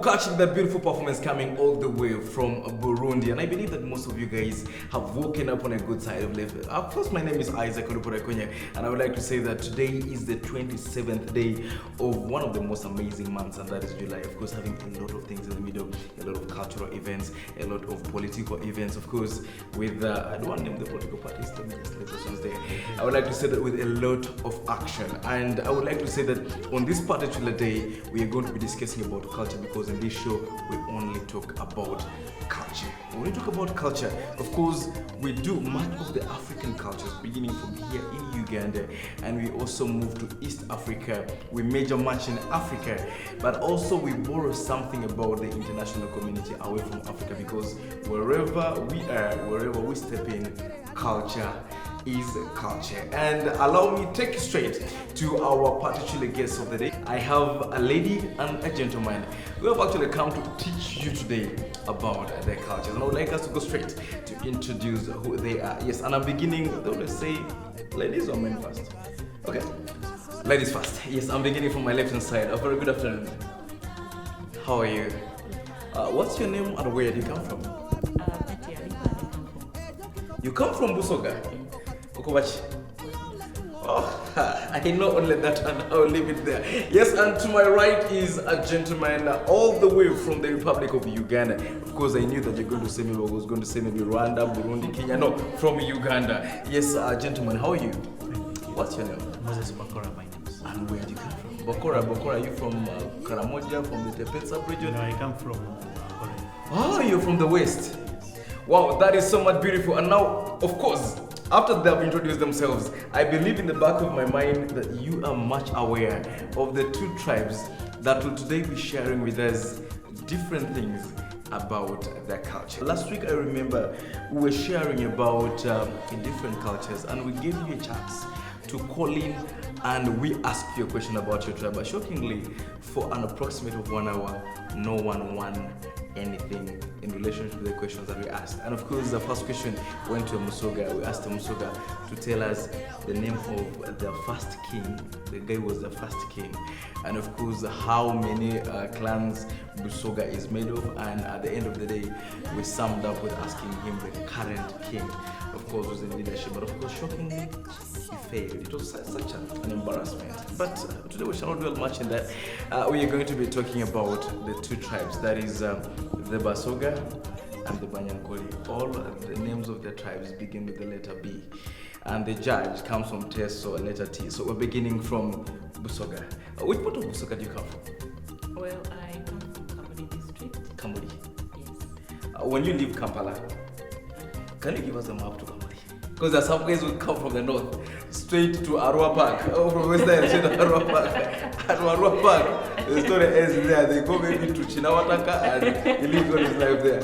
Catching that beautiful performance coming all the way from Burundi, and I believe that most of you guys have woken up on a good side of life. Of course, my name is Isaac Olupot, and I would like to say that today is the 27th day of one of the most amazing months, and that is July. Of course, having a lot of things in the middle, a lot of cultural events, a lot of political events. Of course, with I don't want to name the political parties. Let me just let those ones there. I would like to say that with a lot of action, and I would like to say that on this particular day, we are going to be discussing about culture, because in this show we only talk about culture. When we talk about culture, of course, we do much of the African cultures, beginning from here in Uganda, and we also move to East Africa. We major much in Africa, but also we borrow something about the international community away from Africa, because wherever we are, wherever we step in, culture is culture. And allow me to take you straight to our particular guests of the day. I have a lady and a gentleman who have actually come to teach you today about their cultures, and I would like us to go straight to introduce who they are. Yes, and I'm beginning, let's say, ladies or men first? Okay, ladies first. Yes, I'm beginning from my left hand side. A very good afternoon. How are you? What's your name and where do you come from? You come from Basoga? Oh, I know only that, and I'll leave it there. Yes, and to my right is a gentleman all the way from the Republic of Uganda. Of course, I knew that you're going to say maybe I was going to say maybe Rwanda, Burundi, Kenya. No, from Uganda. Yes, gentleman, how are you? What's your name? Moses Bakora, my name. And where do you come from? Bakora, are you from Karamoja, from the Tepet sub-region? No, I come from Oh, you're from the West. Wow, that is so much beautiful. And now, of course, after they have introduced themselves, I believe in the back of my mind that you are much aware of the two tribes that will today be sharing with us different things about their culture. Last week, I remember we were sharing about different cultures, and we gave you a chance to call in and we asked you a question about your tribe. But shockingly, for an approximate of 1 hour, no one won anything in relation to the questions that we asked. And of course, the first question went to Musoga. We asked Musoga to tell us the name of the first king. The guy was the first king. And of course, how many clans Basoga is made of. And at the end of the day, we summed up with asking him the current king. Of course, was in leadership. But of course, shockingly, he failed. It was such an embarrassment. But today we shall not dwell much in that. We are going to be talking about the two tribes. That is the Basoga and the Banyakole. All the names of the tribes begin with the letter B. And the judge comes from Teso, letter T. So we're beginning from Basoga. Which part of Basoga do you come from? Well, I come from Kamuli district. Kamuli? Yes. When you leave Kampala, can you give us a map to Kamuli? Because there are some guys who come from the north, straight to Arua Park, or from West End, straight to Arua Park. At Arua Park, the story ends there. They go maybe to Chinawataka and he lives on his life there.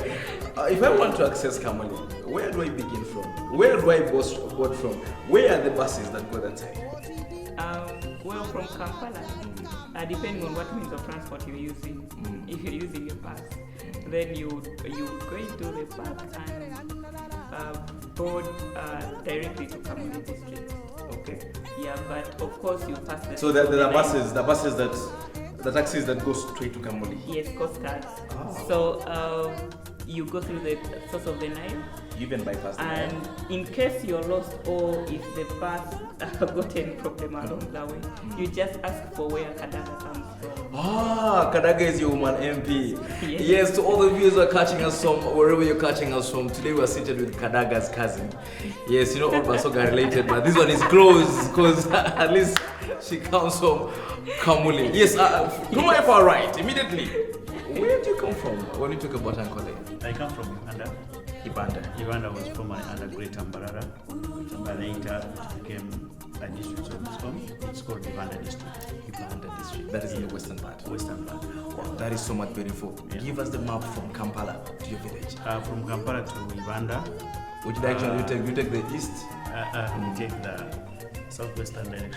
If I want to access Kamuli, where do I begin from? Where do I board from? Where are the buses that go that side? Well, from Kampala, depending on what means of transport you're using. If you're using a bus, then you go into the park and board directly to Kamuli district. Okay. Yeah, but of course you pass the. So the taxis that go straight to Kamuli. Yes, coast guards. Oh. So you go through the source of the Nile. You even bypass the And Nile. in case you're lost, or if the bus got any problem along the way, you just ask for where Kadaga comes from. Kadaga is your woman MP. Yes. Yes, to all the viewers who are catching us from wherever you're catching us from, today we are seated with Kadaga's cousin. Yes, you know, all Basoga related, but this one is close because at least she comes from Kamuli. Yes, to my far right, immediately. Where do you come from when you talk about Ankole? I come from Uganda. Uganda was formerly under Great Ambarara, and later it became a district of its own. It's called Uganda district. Uganda district. That is in the western part. Western part. Wow, that is so much beautiful. Yeah. Give us the map from Kampala to your village. From Kampala to Uganda. Which direction you take the east? We take the southwestern direction.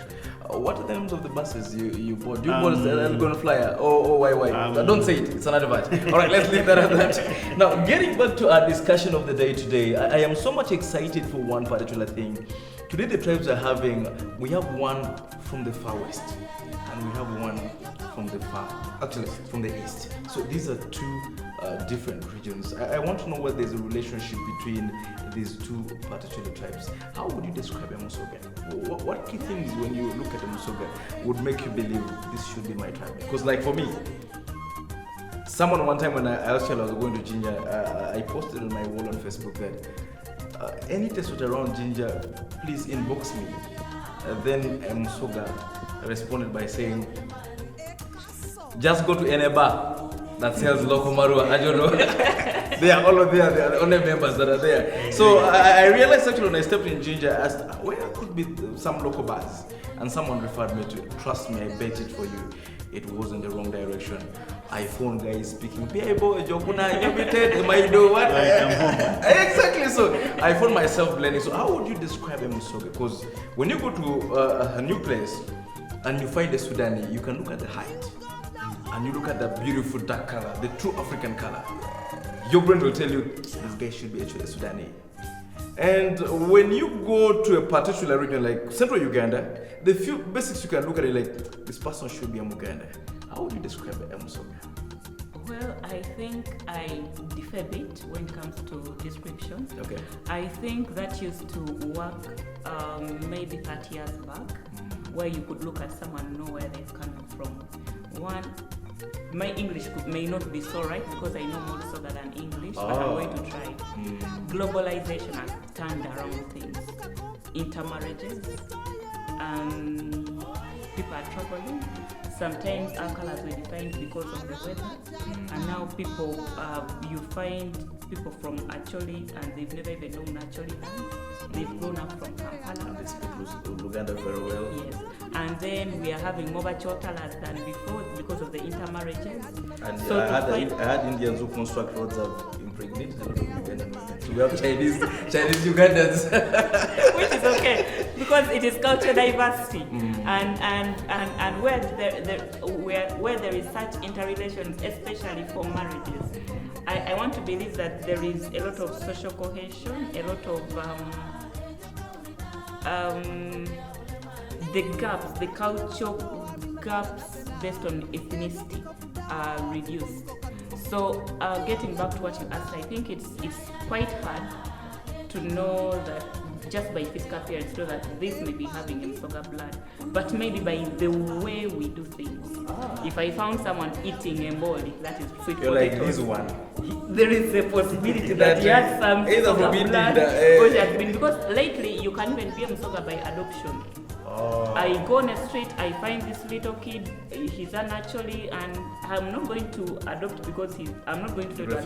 What are the names of the buses you board? Do you board the Elgon Flyer? Why? Don't say it. It's an advert. All right, let's leave that at that. Now, getting back to our discussion of the day today, I am so much excited for one particular thing. Today, the tribes are we have one from the far west, and we have one from the far, actually from the east. So these are two different regions. I want to know whether there's a relationship between these two particular tribes. How would you describe a Musoga? What key things when you look at a Musoga would make you believe this should be my tribe? Because like for me, someone one time when I was going to Ginger, I posted on my wall on Facebook that any test around Ginger, please inbox me. Then Musoga responded by saying, just go to any bar that sells local marua. I don't know. They are all there. They are the only members that are there. So I realized actually when I stepped in Ginger, I asked, where could be some local bars? And someone referred me to, trust me, I bet it for you. It was in the wrong direction. I phone guys speaking, exactly. So I found myself blending. So how would you describe a Musoga? Because when you go to a new place and you find a Sudani, you can look at the height and you look at the beautiful dark color, the true African color. Your brain will tell you this guy should be actually a Sudani. And when you go to a particular region like central Uganda, the few basics you can look at it like this person should be a Muganda. How would you describe a Musoga? Well, I think I differ a bit when it comes to description. Okay. I think that used to work maybe 30 years back, where you could look at someone and know where they're coming from. One, my English may not be so right because I know more Soga than English, but I'm going to try. Globalization has turned around things. Intermarriages, people are traveling. Sometimes our colors were defined because of the weather, and now people, you find people from Acholi and they've never even known Acholi land. They've grown up from Kampala. And they speak Luganda very well. Yes, and then we are having more chotalas than before because of the intermarriages. And so I had Indians who construct roads have impregnated a lot of Ugandan women. So we have Chinese Ugandans. Which is okay because it is cultural diversity, and where there is such interrelations, especially for marriages. I want to believe that there is a lot of social cohesion, a lot of the gaps, the cultural gaps based on ethnicity are reduced. So getting back to what you asked, I think it's quite hard to know that just by physical appearance, know that this may be having a Musoga blood, but maybe by the way we do things. If I found someone eating emboli, that is sweet You're potatoes, like this one. there is a possibility that he had some Musoga blood, or he has been, because lately you can even be a Musoga by adoption. I go on a street, I find this little kid, he's unnaturally, and I'm not going to adopt because I'm not going to adopt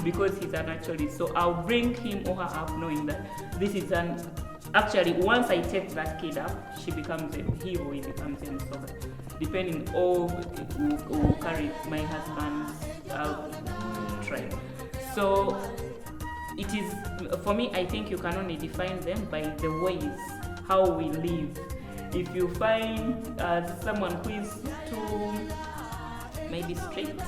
because he's unnaturally. So I'll bring him or her up knowing that this is actually once I take that kid up, she becomes a hero, he becomes a Musoga. Depending on who carry my husband's tribe. So it is, for me, I think you can only define them by the ways how we live. If you find someone who is too maybe strict,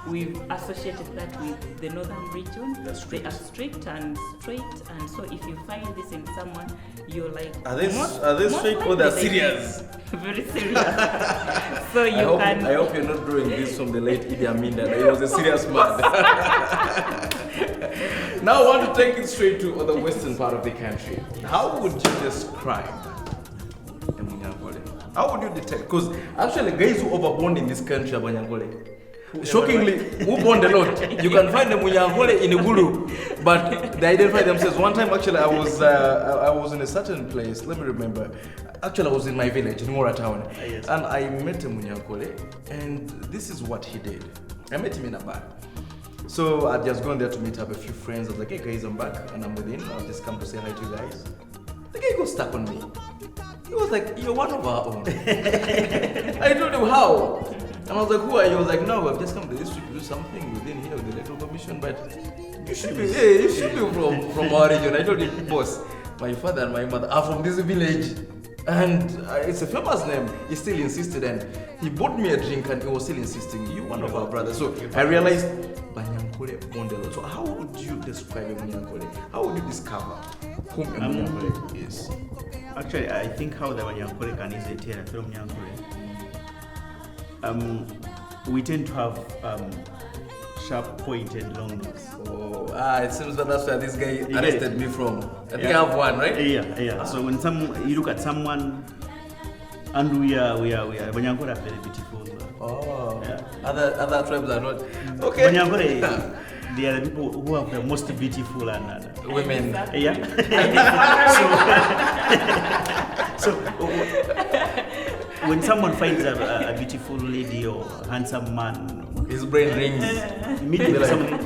we've associated that with the northern region. They are strict and straight, and so if you find this in someone, you're like, are they straight or they're serious? Very serious. So I hope you're not drawing this from the late Idi Amin that he was a serious man. Now I want to take it straight to the western part of the country. How would you describe a Banyakole? How would you detect? Because actually guys who overborn in this country are Banyakole. Shockingly, who born a lot. You can find the Banyakole in Igulu, but they identify themselves. One time actually I was in a certain place, let me remember. Actually I was in my village, in Mora town. Yes. And I met a Banyakole, and this is what he did. I met him in a bar. So I'd just gone there to meet up a few friends. I was like, hey guys, I'm back and I'm within. I've just come to say hi to you guys. The guy got stuck on me. He was like, you're one of our own. I told him how. And I was like, who are you? He was like, no, I've just come to this to do something within here with the electoral commission, but you should be from our region. I told him, boss, my father and my mother are from this village. And it's a famous name. He still insisted, and he bought me a drink and he was still insisting, you one of our brothers. So I realized Banyakole Mondelo. So how would you describe a Banyakole? How would you discover whom a Banyakole is? Actually, I think how the Banyakole can easily tell a fellow Banyakole. we tend to have sharp pointed long nose. Oh, it seems that that's where this guy You get arrested it? me from. I think I have one, right? Yeah. So when you look at someone, and we are Banyakole are very beautiful. Oh, Yeah. Other tribes are not. Okay. Banyakole, they are the people who have the most beautiful and Women. yeah. so when someone finds a beautiful lady or a handsome man, His brain rings. immediately Like- someone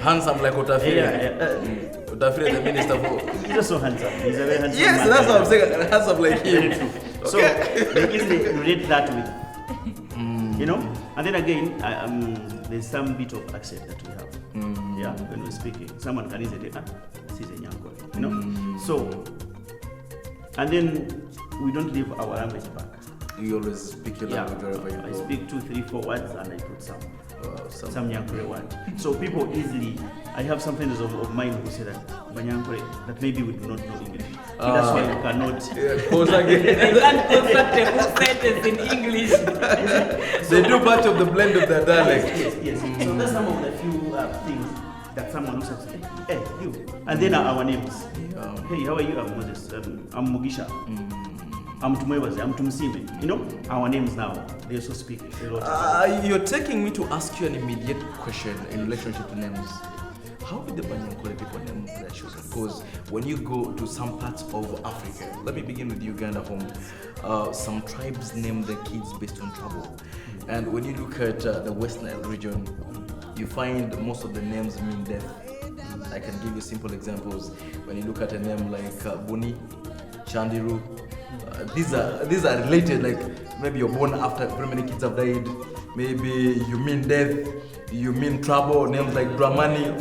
Handsome like Otafire. yeah. Otafire, the minister for. He's also handsome. He's a very handsome Yes, man. that's what I'm saying. Handsome like Very him. true. So they easily relate that with, you know. And then again, there's some bit of accent that we have. Yeah, when we're speaking, someone can easily this is a Nyankole, you know. So, and then we don't leave our language back. You always speak your language wherever you I go. speak 2, 3, 4 words and I put some Some Nyankole word. So people easily, I have some friends of mine who say that Banyakole, that maybe we do not know English. So that's why we cannot. Pause again. They can't construct a full sentence in English. They do part of the blend of their dialect. Yes. So that's some of the few things that someone looks at. Hey, you. And then our names. Hey, how are you? I'm Moses. I'm Mugisha. I'm Tumwebaze. I'm Tumsime. You know, our names now, they also speak a lot. You're taking me to ask you an immediate question in relationship to names. How did the Banyakole people name their children? Because when you go to some parts of Africa, let me begin with Uganda home, some tribes name their kids based on trouble. And when you look at the West Nile region, you find most of the names mean death. I can give you simple examples. When you look at a name like Buni, Chandiru, these are related, like maybe you're born after very many kids have died, maybe you mean death, you mean trouble, names like Brahmani.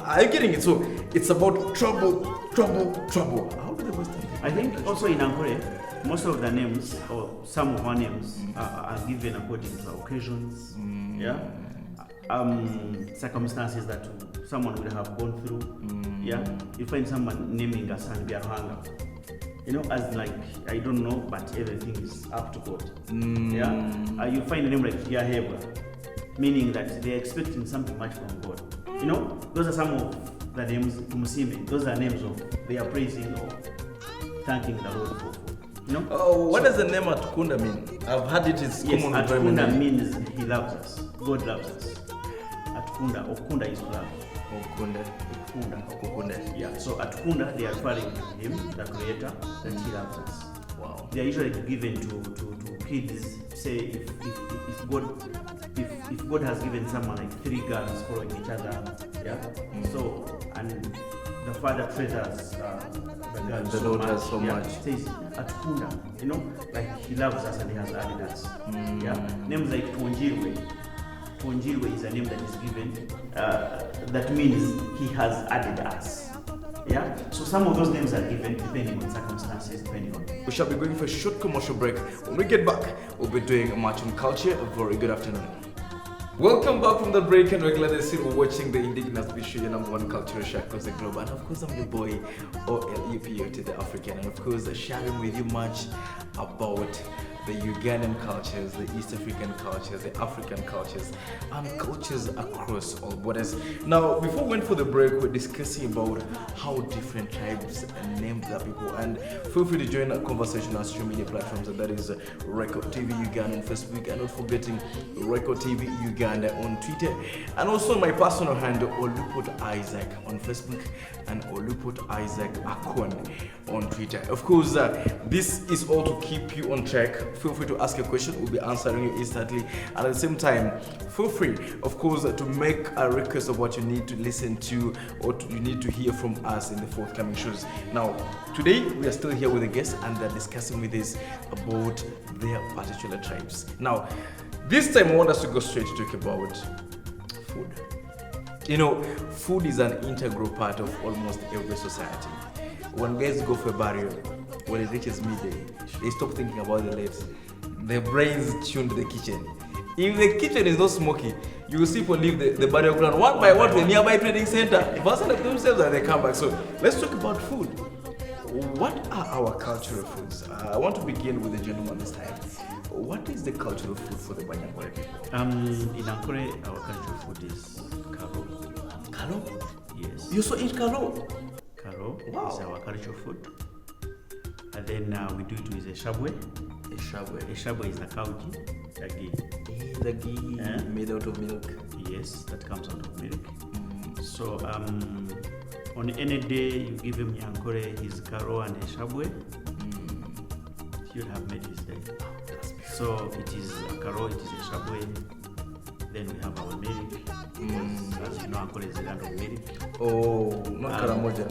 Are you getting it? So it's about trouble. How do the Western people? I think also in Ankole, most of the names, or some of our names, are given according to occasions, circumstances that someone would have gone through. You find someone naming a son Biarhanga. You know, as like, I don't know, but everything is up to God. You find a name like Yaheba, meaning that they're expecting something much from God. You know, those are some of the names, Tumusime, those are names of, they are praising or thanking the Lord for. You know? What does the name Atukunda mean? I've heard it is Yes, common with Atukunda women. means he loves us. God loves us. Atukunda, Okunda is love. Okunda. Yeah, so Atukunda, they are referring to him, the creator, that he loves us. Wow. They are usually given to kids. Say if God has given someone like 3 girls following each other, so and the father treasures the girls the daughters so much. Says Atukunda, you know, like he loves us and he has added us. Names like Tuonjirwe is a name that is given that means he has added us. So some of those names are given depending on circumstances, depending on. We shall be going for a short commercial break. When we get back, we'll be doing much on culture. A very good afternoon. Welcome back from the break, and we're glad to see we're watching the Indigenous show, your #1 cultural show across the globe. And of course, I'm your boy, OLUPO to the African, and of course, sharing with you much about the Ugandan cultures, the East African cultures, the African cultures, and cultures across all borders. Now, before we went for the break, we're discussing about how different tribes name their people. And feel free to join our conversation on social media platforms, and that is Record TV Uganda on Facebook, and not forgetting Record TV Uganda on Twitter, and also my personal handle, Olupot Isaac on Facebook, and Olupot Isaac Akon on Twitter. Of course, this is all to keep you on track. Feel free to ask a question, we'll be answering you instantly. And at the same time, feel free, of course, to make a request of what you need to listen to or you need to hear from us in the forthcoming shows. Now, today we are still here with a guest, and they're discussing with us about their particular tribes. Now, this time I want us to go straight to talk about food. You know, food is an integral part of almost every society. When guys go for a burial, when it reaches midday, they stop thinking about the leaves. Their brains tune to the kitchen. If the kitchen is not smoky, you will see people leave the burial ground one by one to a nearby trading center, busting up themselves and they come back. So let's talk about food. What are our cultural foods? I want to begin with the gentleman this time. what is the cultural food for the Banyakole people? In Ankole, our cultural food is karo. Kalo? Yes. You also eat kalo? Karo Wow. is our cultural food. And then we do it with a shabwe. A shabwe. A shabwe is a kauji, a ghee. The ghee made out of milk. Yes, that comes out of milk. So on any day you give him Nyankore his karo and a shabwe, he would have made his day. So it is a karo, it is a shabwe. Then we have our milk. Because as you know, Ankole is the land of milk. Oh, not Karamoja.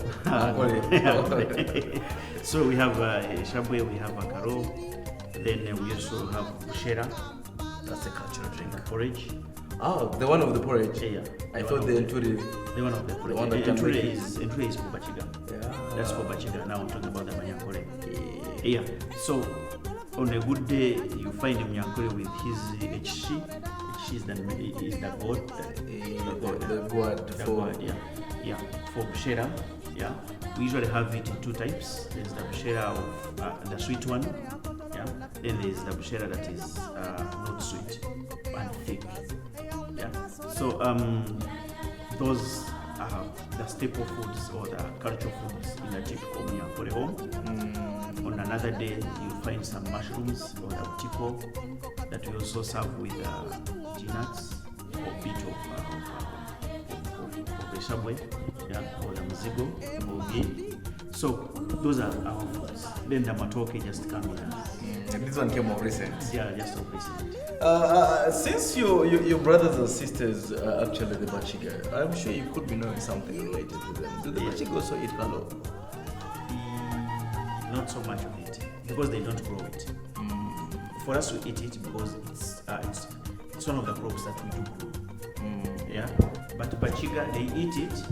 So we have a shabwe, we have a karo. Then we also have bushera. That's a cultural drink. Porridge. Oh, the one of the porridge. Yeah. I thought the enturi. The one of the porridge. one that can Enturi make is for Bachiga. Yeah. That's for Bachiga. Now I'm talking about the Banyakole. Yeah. So on a good day, you find him Nyankole with his HC. HC is the god. The gourd. Yeah. For bushera. Yeah. We usually have it in two types. There's the bushera of the sweet one. Yeah. Then there's the bushera that is not sweet and thick. Yeah. So those are the staple foods or the cultural foods in a typical Nyankole home. On another day, you'll find some mushrooms or the tiko that we also serve with peanuts or bit of the shabwe, or the muzigo or ghee. So those are our foods. Then the matoke just come in. And this one came of recent. Yeah, just of recent. Since your brothers and sisters are actually the Bachiga, I'm sure you could be knowing something related to them. Do the Bachiga also eat kalo? Not so much of it because they don't grow it. For us to eat it because it's one of the crops that we do grow. Yeah, but Bachiga they eat it,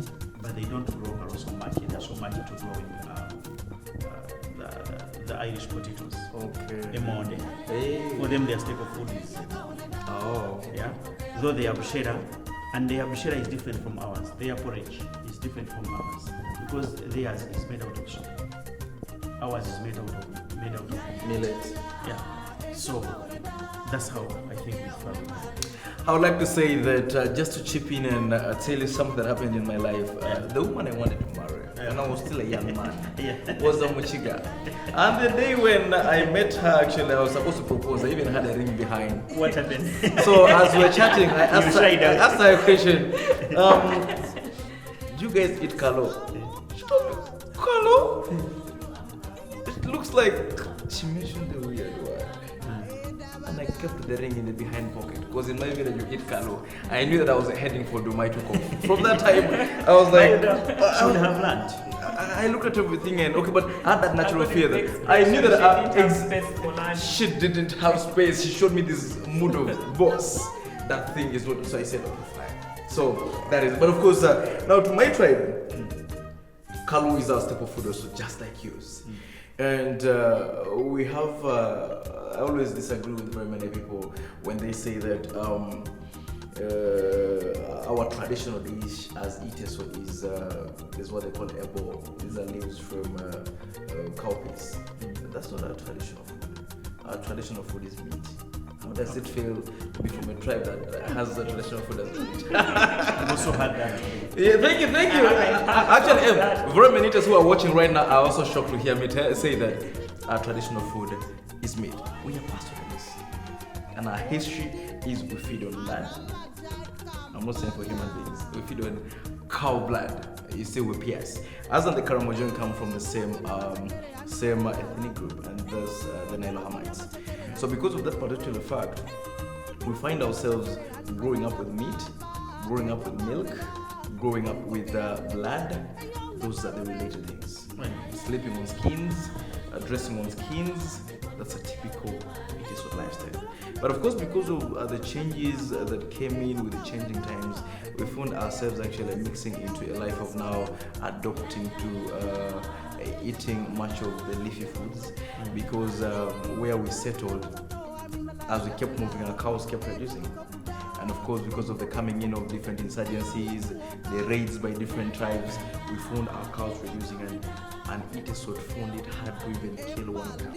but they don't grow kalo so much. There's so much to grow in the Irish potatoes. Okay. Emonde. Hey. For them, their staple food is. Oh. Yeah. Though they have bushera, and their bushera is different from ours. Their porridge is different from ours because theirs is made out of soup. Ours is made out of Millet. Yeah. So that's how I think we follow. I would like to say that just to chip in and tell you something that happened in my life. The woman I wanted to marry when I was still a young man was a Muchiga. And the day when I met her, actually, I was supposed to propose. I even had a ring behind. What happened? So as we were chatting, I asked her a question. Do you guys eat kalo? She told me, kalo? It looks like she mentioned the weird word. And I kept the ring in the behind pocket because in my village you eat kalo. I knew that I was heading for Dumaito Coffee. From that time, I was like, I would have learned. I looked at everything and okay, but I had that natural fear that I knew that she didn't have space. She showed me this mood of boss. That thing is what. So I said, okay, fine. So that is. But of course, now to my tribe, kalo is our staple food also, just like yours. And we have. I always disagree with very many people when they say that our traditional dish as eaters is what they call ebo. These are leaves from cowpeas. That's not our traditional food. Our traditional food is meat. How does it feel to be from a tribe that has the traditional food as meat? I've also had that. Yeah, thank you. Actually, very many eaters who are watching right now are also shocked to hear me say that our traditional food is meat. We are pastoralists, and our history is we feed on land. I'm not saying for human beings. We feed on cow blood. You say we pierce. Us and the Karamojan come from the same ethnic group, and thus the Nilo Hamites. So because of that particular fact, we find ourselves growing up with meat, growing up with milk, growing up with blood. Those are the related things. Sleeping on skins, dressing on skins. That's a typical Indigenous lifestyle. But of course, because of the changes that came in with the changing times, we found ourselves actually mixing into a life of now adopting to eating much of the leafy foods, because where we settled, as we kept moving, our cows kept reducing. And of course, because of the coming in of different insurgencies, the raids by different tribes, we found our cows reducing, and eaters found it hard to even kill one cow.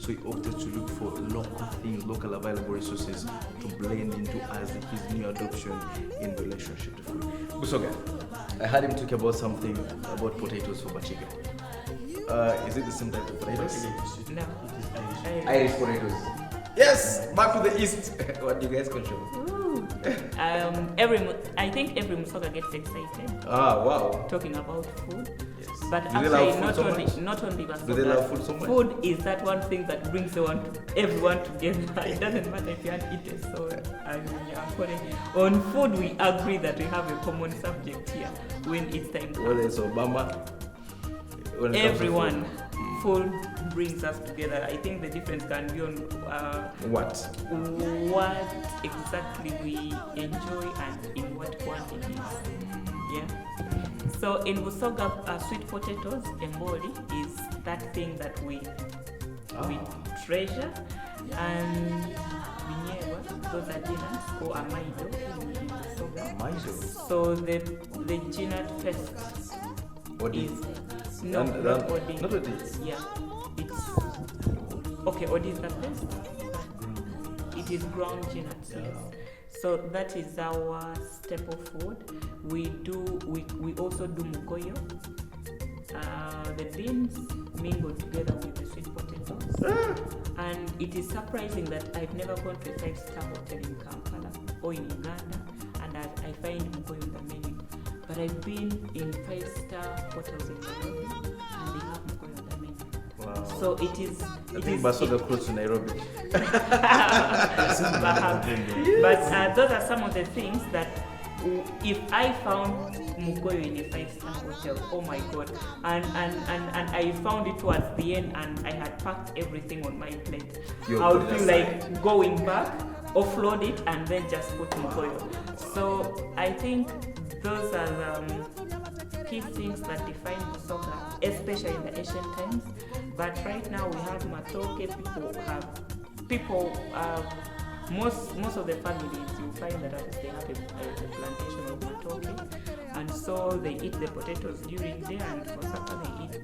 So he opted to look for local things, local available resources to blend into as his new adoption in relationship to food. Basoga, I heard him talk about something about potatoes for Bachiga. Is it the same type of potatoes? No. Irish potatoes. Yes, back to the east. What do you guys control? I think every Musoga gets excited Wow. talking about food. Yes. But Do they actually, love food not so only much? not only Basoga. Do they love food so much? Food is that one thing that brings everyone together. It doesn't matter if you aren't eating. So on food, we agree that we have a common subject here when it's time to. Whether it's Obama, when it comes to Everyone, food brings us together. I think the difference can be on what exactly we enjoy and in what quantities. Yeah. So in Basoga, sweet potatoes embody is that thing that we treasure, and Binyewa, those are genus or amaido in Basoga. So the genus first Odi. is not Odi. Not Odi. Yeah, it's okay. Odi is the best. It is ground genus. Yes. So that is our staple food. We also do mukoyo. The beans mingle together with the sweet potatoes. And it is surprising that I've never gone to a 5-star hotel in Kampala or in Uganda and I find mukoyo on the menu. But I've been in 5-star hotels in Nairobi and they have mukoyo on the menu. Wow. So it is. I think Basoga close to Nairobi. But those are some of the things that if I found mukoyo in a 5-star hotel, oh my god, and I found it towards the end and I had packed everything on my plate, I would feel like going back, offload it and then just put mukoyo. So I think those are the key things that define Basoga, especially in the ancient times. But right now we have matoke. Most of the families, you find that they have a plantation of matoke, and so they eat the potatoes during the day, and for supper they eat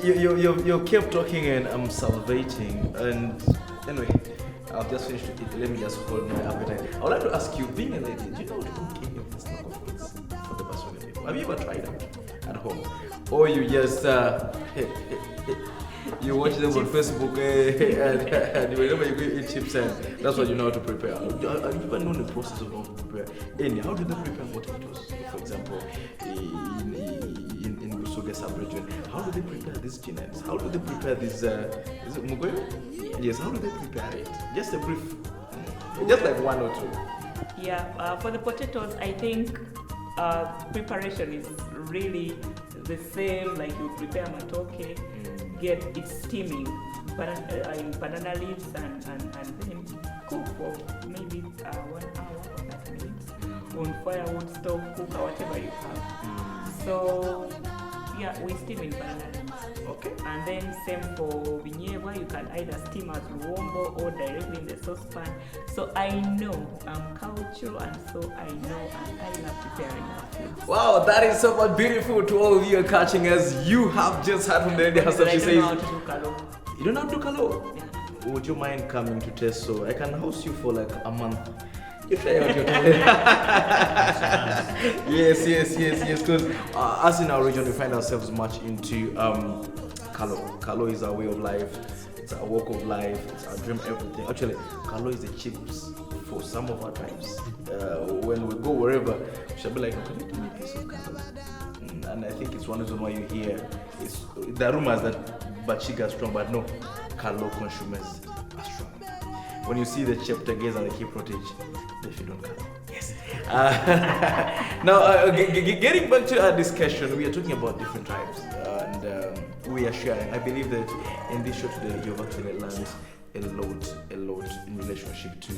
You kept talking and I'm salivating, and anyway, I'll just finish to eat. Let me just hold my appetite. I would like to ask you, being a lady, do you know how to cook any of the snack foods for the Basoga people? Have you ever tried them at home? Or you just you watch them on Facebook and whenever you go eat chips and that's what you know how to prepare. Have you ever known the process of how to prepare? How do they prepare potatoes? For example, in Basoga sub-region, how do they prepare these genets? How do they prepare this? Is it mugoyo? Yes. How do they prepare it? Just a brief, just like one or two. Yeah. For the potatoes, I think preparation is really the same. Like you prepare matoke, get it steaming in banana leaves and then cook for maybe 1 hour or 30 minutes on firewood stove, cook or whatever you have. So yeah, we steam in banana leaves. Okay. And then same for Binyewa, you can either steam as luombo or directly in the saucepan. So I know I'm cultural, and so I know and I love preparing our food. Wow, that is so much beautiful to all of you catching us. You have just heard from the lady herself. She says, I don't know how to do kalo. You don't know how to do kalo? Yeah. Would you mind coming to test? So I can host you for like a month. You try out your talent. Yes. Because us in our region, we find ourselves much into kalo. Kalo is our way of life. It's our walk of life. It's our dream, everything. Actually, kalo is the chips for some of our tribes. When we go wherever, we shall be like, okay, let me make this of kalo. And I think it's one reason why you hear the rumors that Bachiga are strong, but no, kalo consumers are strong. When you see the chapter gaze and the key protege, they feed on kalo. Yes. Now, getting back to our discussion, we are talking about different tribes, and we are sharing. I believe that in this show today, you've actually learned a lot in relationship to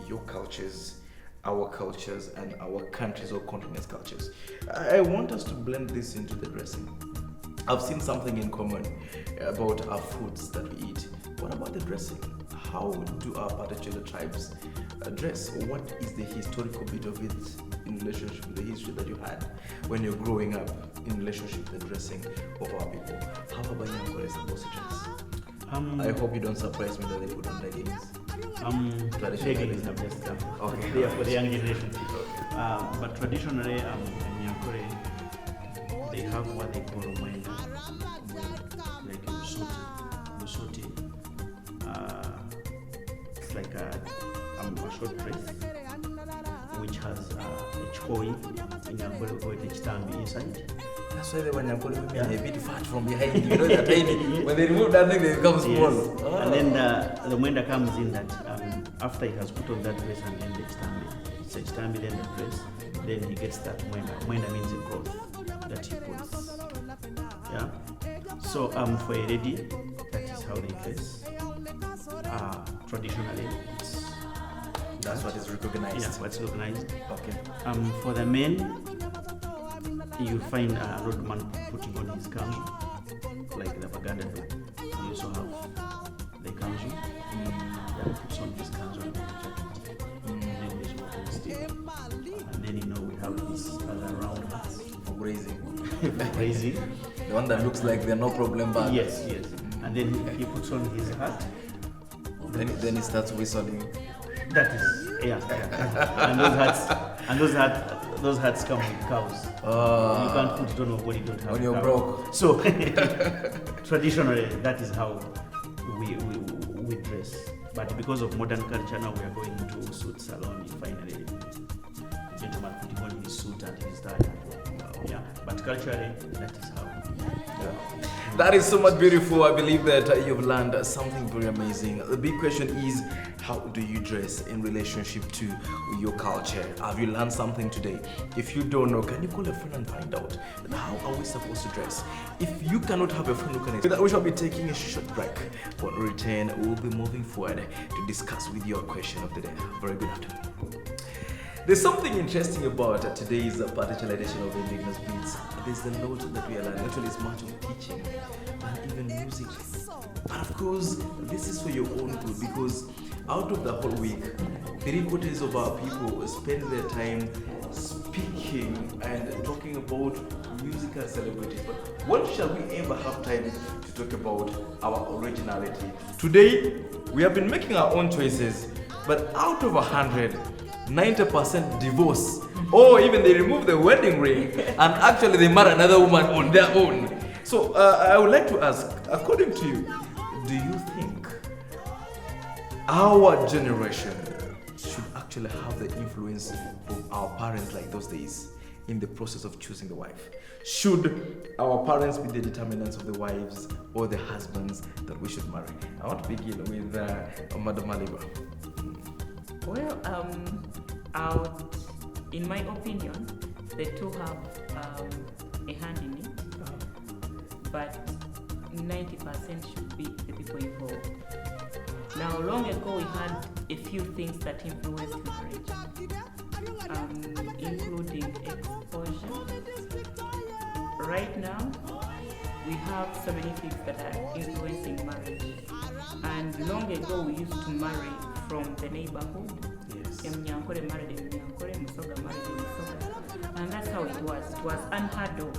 your cultures, our cultures, and our countries or continents' cultures. I want us to blend this into the dressing. I've seen something in common about our foods that we eat. What about the dressing? How do our particular tribes dress? What is the historical bit of it? in relationship with the history that you had when you're growing up in relationship with the dressing of our people. How are Banyakole supposed to dress? I hope you don't surprise me that they put on leggings. Leggings are just okay. They are for the young generation. But traditionally, in Banyakole, they have what they call mwenda, like busuti. It's like a short dress which has a choi in Banyakole, we call it a chitambi inside. That's why the Banyakole women are a bit fat from behind. You know, they're tiny. When they remove that thing, they become small. Yes. Oh. And then the mwenda comes in that after he has put on that dress and then the chitambi. It's a chitambi, then the dress. Then he gets that mwenda. Mwenda means a cloth that he puts. Yeah. So for a lady, that is how they dress. Traditionally, that's what is recognized. Yeah, what's recognized. Okay. For the men, you find a roadman putting on his kanzu, like the Baganda do. You also have the kanzu. That puts on his kanzu and the jacket. And then he's walking still. And then we have this other round hats For grazing. crazy. The one that looks like they're no problem bag. Yes. And then he puts on his hat. Then he starts whistling. That is, yeah. And those hats come with cows. You can't put it on your body, don't have When you're cow. broke. So traditionally, that is how we dress. But because of modern culture now, we are going to suit salon. You find a gentleman putting on his suit and his tie. Yeah. But culturally, that is how. Yeah. That is so much beautiful. I believe that you've learned something very amazing. The big question is, how do you dress in relationship to your culture? Have you learned something today? If you don't know, can you call a friend and find out? How are we supposed to dress? If you cannot have a friend who can explain, we shall be taking a short break. When we return, we'll be moving forward to discuss with your question of the day. Very good afternoon. There's something interesting about today's particular edition of Indigenous Beats. There's a lot that we are learning. Actually, it's much of teaching and even music. But of course, this is for your own good, because out of the whole week, 3/4 of our people spend their time speaking and talking about musical celebrities. But when shall we ever have time to talk about our originality? Today, we have been making our own choices, but out of 100, 90% divorce, or even they remove the wedding ring and actually they marry another woman on their own. So I would like to ask, according to you, do you think our generation should actually have the influence of our parents like those days in the process of choosing the wife? Should our parents be the determinants of the wives or the husbands that we should marry? I want to begin with Madam Maliba. Well, in my opinion, the two have a hand in it, but 90% should be the people involved. Now, long ago, we had a few things that influenced marriage, including exposure. Right now, we have so many things that are influencing marriage. And long ago, we used to marry from the neighborhood. Yes. Mnyankole married Mnyankole, Musoga married Musoga. And that's how it was. It was unheard of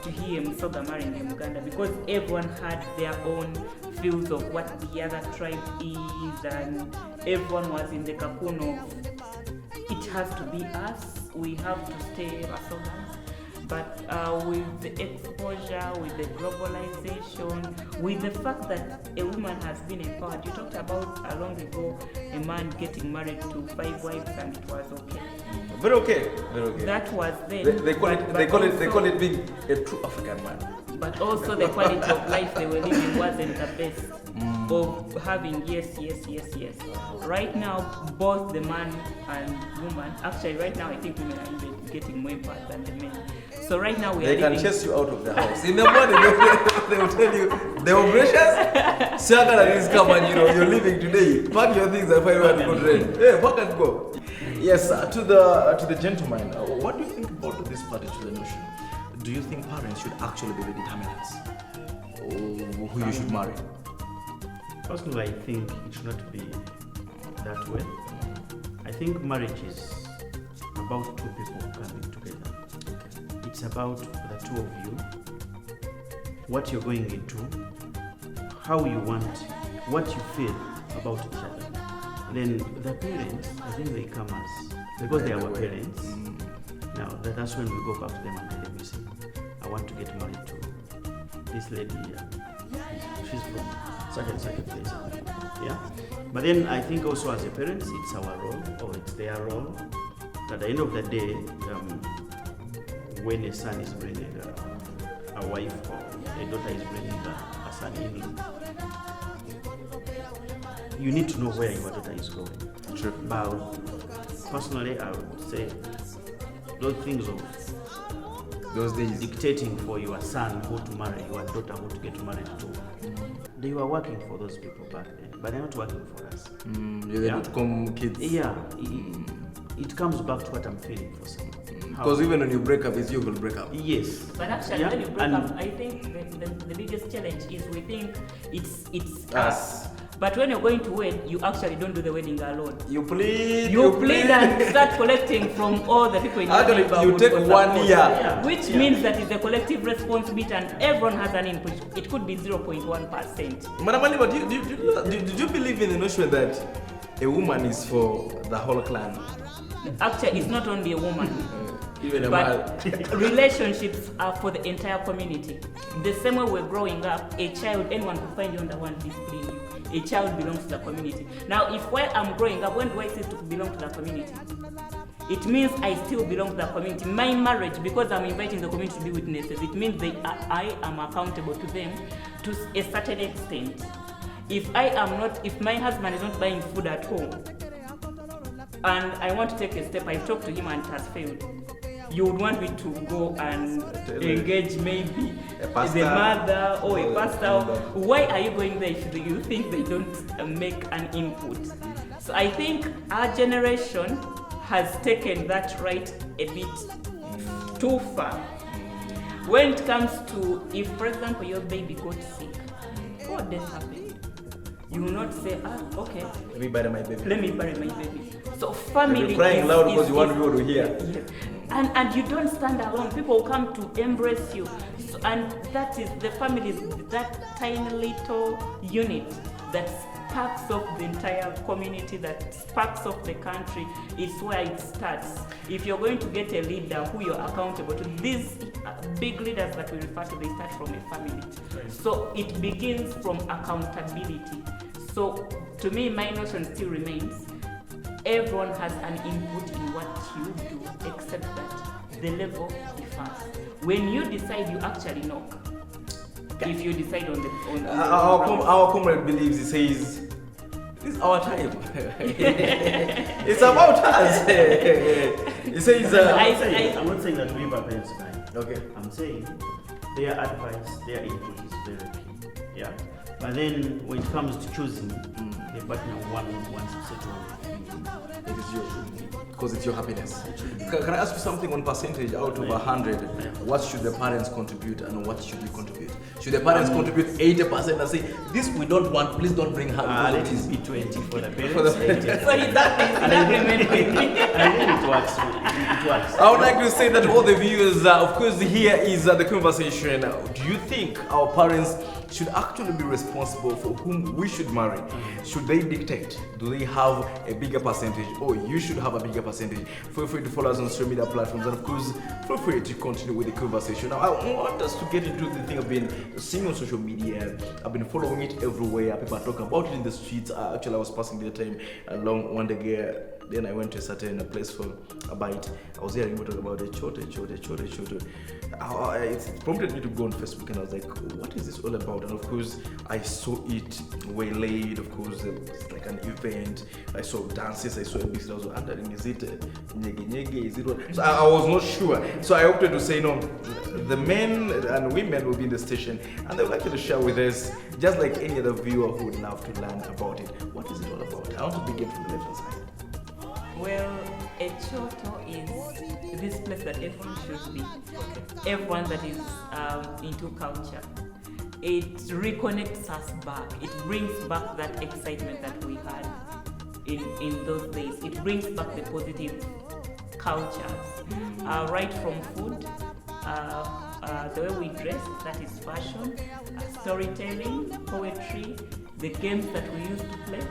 to hear Musoga marrying a Muganda, because everyone had their own views of what the other tribe is, and everyone was in the cocoon of it has to be us, we have to stay Basogans. But with the exposure, with the globalization, with the fact that a woman has been empowered, you talked about long ago a man getting married to 5 wives and it was okay. Very okay. That was then. They call it being a true African man. But also the quality of life they were living wasn't the best. Of having yes. Right now, both the man and woman, actually right now I think women are even getting more empowered than the men. So right now they can chase you out of the house. In the morning they will tell you, the operations, Shagara is come and you're leaving today. Pack your things and find where to go train. Hey, pack and go. Yes, to the gentleman, what do you think about this particular notion? Do you think parents should actually be the determinants of who you should marry? Personally, I think it should not be that way. I think marriage is about two people coming together. It's about the two of you, what you're going into, how you want, what you feel about each other. Then the parents, I think they come as, because they are our parents. Now that's when we go back to them and tell them, you see, I want to get married to this lady here. She's from such and such a place. Yeah. But then I think also as a parents, it's our role or it's their role. At the end of the day, when a son is bringing a wife or a daughter is bringing a son-in-law, you need to know where your daughter is going. True. But personally, I would say those things of those days dictating for your son who to marry, your daughter who to get married to, they were working for those people back then, but they're not working for us. .com kids. Yeah, it comes back to what I'm feeling for someone. Because even when you break up, it's you who will break up. Yes. But actually, when you break up, I think the biggest challenge is we think it's us. But when you're going to wed, you actually don't do the wedding alone. You plead and start collecting from all the people in your neighborhood. Actually, you take 1 year. Yeah. Which means that it's a collective responsibility and everyone has an input. It could be 0.1%. Madam Aliba, did you believe in the notion that a woman is for the whole clan? Actually, it's not only a woman. Even a But man. relationships are for the entire community. The same way we're growing up, a child, anyone can find you under one discipline you. A child belongs to the community. Now, if while I'm growing up, when do I cease to belong to the community? It means I still belong to the community. My marriage, because I'm inviting the community to be witnesses, it means I am accountable to them to a certain extent. If my husband is not buying food at home, and I want to take a step, I've talked to him and it has failed. You would want me to go and engage maybe the mother or a pastor. Why are you going there if you think they don't make an input? So I think our generation has taken that right a bit too far. When it comes to, if for example your baby got sick, what death happened? You will not say, okay, Let me bury my baby. So family You're crying is, loud because you want people to hear. Yeah. And you don't stand alone. People come to embrace you. So, and that is the family is that tiny little unit that sparks off the entire community, that sparks off the country. It's where it starts. If you're going to get a leader who you're accountable to, these big leaders that we refer to, they start from a family. So it begins from accountability. So to me, my notion still remains, everyone has an input in what you do, except that the level differs. When you decide, you actually knock. If you decide on the our comrade believes, he says, this is our time. It's about us. He says, I'm not saying that we are parents, right? Okay. I'm saying their advice, their input is very key. Yeah. But then when it comes to choosing the partner one wants to settle, it is yours. Because it's your happiness. Can I ask you something on percentage out of 100? What should the parents contribute and what should you contribute? Should the parents contribute 80% and say, this we don't want, please don't bring her? let it be 20 for the parents. So that is in agreement with me. I think it works. It works. I would like to say that all the viewers, of course, here is the conversation. Do you think our parents should actually be responsible for whom we should marry? Should they dictate? Do they have a bigger percentage? Or you should have a bigger percentage? Feel free to follow us on social media platforms, and of course, feel free to continue with the conversation. Now, I want us to get into the thing I've been seeing on social media. I've been following it everywhere. People are talking about it in the streets. Actually, I was passing the time along one day. Then I went to a certain place for a bite. I was hearing people talk about the chote. It prompted me to go on Facebook, and I was like, what is this all about? And of course, I saw it waylaid. Of course, it's like an event. I saw dances. I saw a big. I was wondering, is it nyege? Is it what? So I was not sure. So I opted to say no. The men and women will be in the station, and they would like you to share with us, just like any other viewer who would love to learn about it. What is it all about? I want to begin from the left hand side. Well, a choto is this place that everyone should be. Everyone that is into culture. It reconnects us back. It brings back that excitement that we had in those days. It brings back the positive cultures, right from food, the way we dress, that is fashion, storytelling, poetry, the games that we used to play.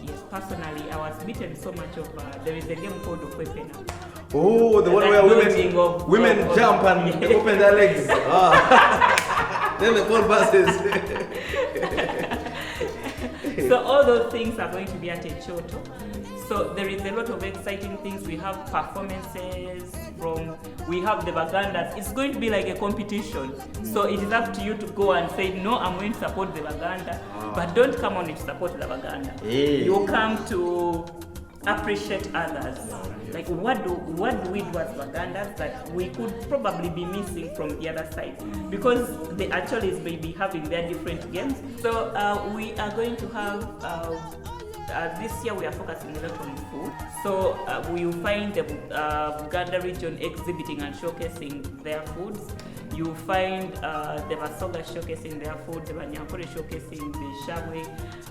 Yes, personally, I was bitten so much of, there is a game called Okwepena. Oh, the one where women jump and they open their legs. Then the ball passes. So all those things are going to be at Echoto. So there is a lot of exciting things. We have performances we have the Bagandas. It's going to be like a competition. So it is up to you to go and say, no, I'm going to support the Baganda. But don't come only to support the Baganda. You come to appreciate others. Like what do we do as Bagandas that we could probably be missing from the other side? Because the Acholis may be having their different games. So we are going to have this year we are focusing a lot on food. So we will find the Buganda region exhibiting and showcasing their foods. You will find the Basoga showcasing their food, the Banyakole showcasing the Shabwe,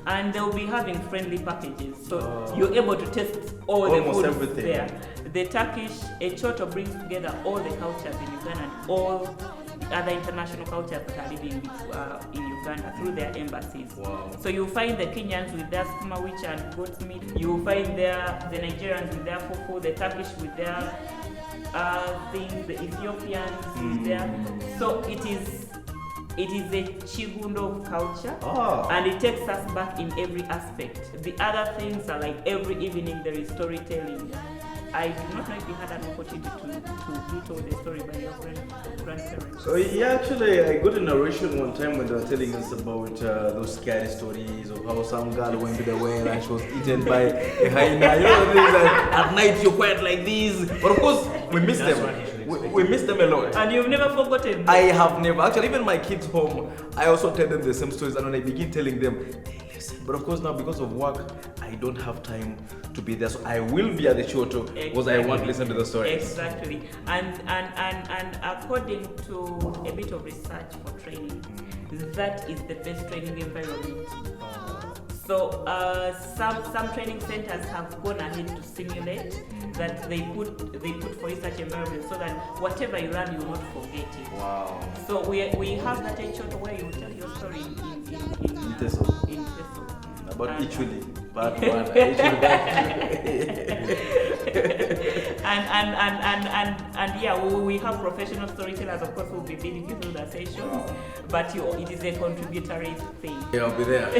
and they'll be having friendly packages. So you're able to taste all the foods there. The Turkish Echoto brings together all the cultures in Uganda and all other international cultures that are living in Uganda through their embassies. So you'll find the Kenyans with their skuma witch and goat meat. You'll find the Nigerians with their fufu, the Turkish with their thing, the Ethiopians with their. So it is a chigundo of culture, and it takes us back in every aspect. The other things are like every evening there is storytelling. I do not know if you had an opportunity to be told a story by your grandparents. Oh, yeah, actually, I got a narration one time when they were telling us about those scary stories of how some girl went to the well and she was eaten by a hyena. You know, things like at night you're quiet like this. But of course, we miss them. We miss them a lot. And you've never forgotten them? I have never. Actually, even my kids home, I also tell them the same stories, and when I begin telling them, they listen. But of course, now because of work, I don't have time to be there. So I will be at the Choto because I want to listen to the stories. Exactly. And according to a bit of research for training, that is the best training environment. So some training centers have gone ahead to simulate that they put for such environment so that whatever you learn, you will not forget it. Wow. So we have that Echoto where you tell your story in Teso. About Ichuli, part one. And yeah, we have professional storytellers, of course, who will be leading you through the sessions, but it is a contributory thing. Yeah, I'll be there.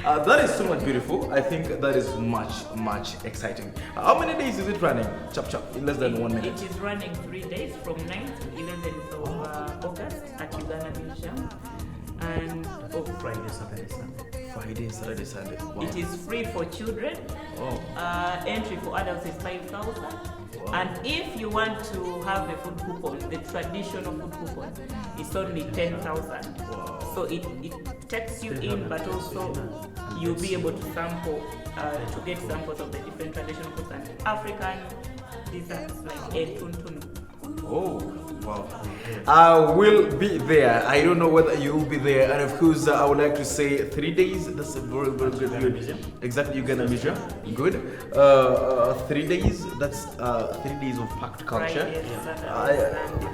That is so much beautiful. I think that is much exciting. How many days is it running? Chap, in less than 1 minute. It is running 3 days from 9th to 11th of August at Uganda Museum. And Friday, Saturday, Sunday. Friday, Saturday, Sunday. Wow. It is free for children. Entry for adults is 5,000. And if you want to have a food coupon, the traditional food coupon, it's only 10,000. So it takes you in, but also you'll be able to sample, to get samples of the different traditional foods and African desserts like tuntunu. Oh, wow. I will be there. I don't know whether you will be there. And of course, I would like to say 3 days. That's a very good. Exactly, Uganda Museum. Good. 3 days. That's 3 days of packed culture.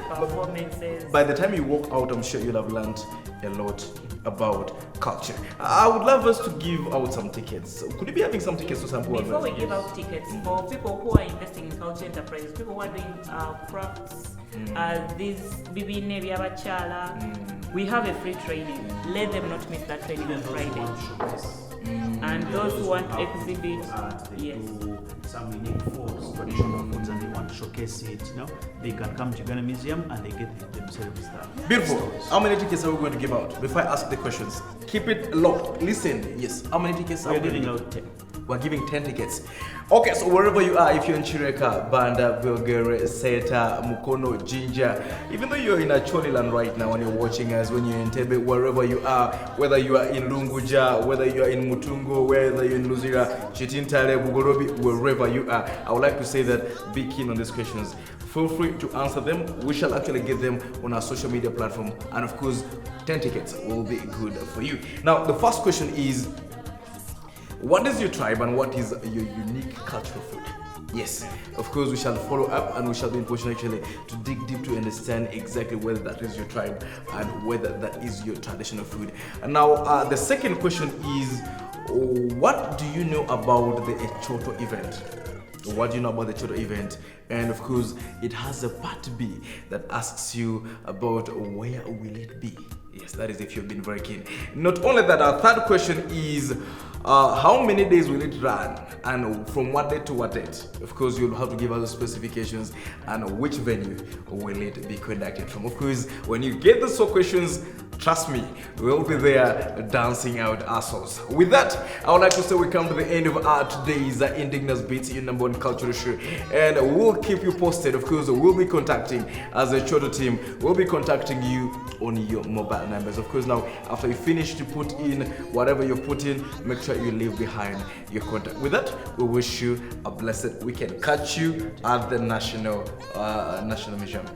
Performances. By the time you walk out, I'm sure you'll have learned a lot about culture. I would love us to give out some tickets. Could you be having some tickets to some people? Before we give out tickets, for people who are investing in culture enterprises, people who are doing crafts, these bibine byabachala, we have a free training. Let them not miss that training on Friday. And those who want to exhibit, yes. Some unique foods, traditional foods, and they want to showcase it, they can come to Uganda Museum and they get themselves that. Beautiful. How many tickets are we going to give out? Before I ask the questions, keep it locked. Listen, yes. How many tickets are we giving out? 10. We're giving 10 tickets. Okay, so wherever you are, if you're in Chireka, Banda, Vilgere, Seta, Mukono, Jinja, even though you're in Acholiland right now and you're watching us, when you're in Tebe, wherever you are, whether you are in Lunguja, whether you are in Mutungo, whether you're in Luzira, Chitintale, Bugorobi, wherever you are, I would like to say that be keen on these questions. Feel free to answer them. We shall actually get them on our social media platform. And of course, 10 tickets will be good for you. Now, the first question is, what is your tribe and what is your unique cultural food? Yes, of course we shall follow up and we shall be in position actually to dig deep to understand exactly whether that is your tribe and whether that is your traditional food. And now the second question is, what do you know about the Echoto event? What do you know about the Choto event? And of course, it has a part B that asks you about where will it be? Yes, that is if you've been very keen. Not only that, our third question is how many days will it run and from what date to what date? Of course, you'll have to give us the specifications and which venue will it be conducted from. Of course, when you get those 4 questions, trust me, we'll be there dancing out our souls. With that, I would like to say we come to the end of our today's Indigenous Beats, your number 1 cultural show, and we'll keep you posted. Of course, we'll be contacting, as a Choto team, we'll be contacting you on your mobile numbers. Of course, now after you finish to put in whatever you put in, make sure you leave behind your contact. With that, we wish you a blessed weekend. Catch you at the National Museum.